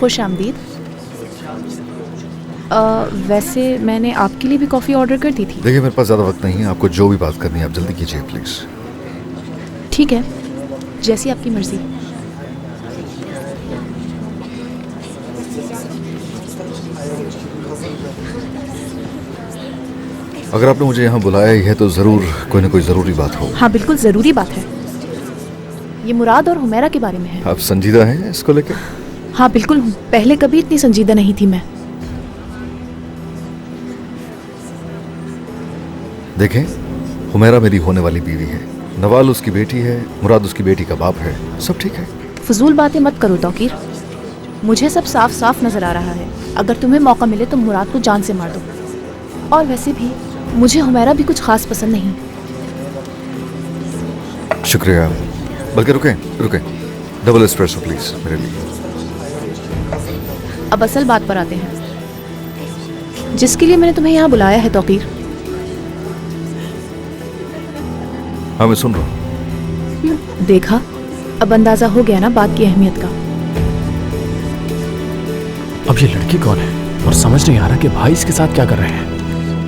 खुश आमदीद। वैसे मैंने आपके लिए भी कॉफ़ी ऑर्डर कर दी थी। देखिए मेरे पास ज़्यादा वक्त नहीं है, आपको जो भी बात करनी है आप जल्दी कीजिए प्लीज़। ठीक है, जैसी आपकी मर्ज़ी। अगर आपने मुझे यहाँ बुलाया ही है तो ज़रूर कोई ना कोई ज़रूरी बात हो। हाँ बिल्कुल ज़रूरी बात है। ये मुराद और हुमैरा के बारे में है। आप संजीदा हैं इसको लेकर? हाँ बिल्कुल हूँ, पहले कभी इतनी संजीदा नहीं थी मैं। देखें, हुमैरा मेरी होने वाली बीवी है, नवाल उसकी बेटी है, मुराद उसकी बेटी का बाप है, सब ठीक है। फजूल बातें मत करो तौकीर, मुझे सब साफ साफ नजर आ रहा है। अगर तुम्हें मौका मिले तो मुराद को जान से मार दो। और वैसे भी मुझे हुमैरा भी कुछ खास पसंद नहीं। शुक्रिया, बल्कि रुकें, डबल एस्प्रेसो प्लीज मेरे लिए। अब असल बात पर आते हैं, जिसके लिए मैंने तुम्हें यहाँ बुलाया है तौकीर। हाँ मैं सुन रहा हूँ। देखा, अब अंदाजा हो गया ना बात की अहमियत का। अब ये लड़की कौन है और समझ नहीं आ रहा कि भाई इसके साथ क्या कर रहे हैं।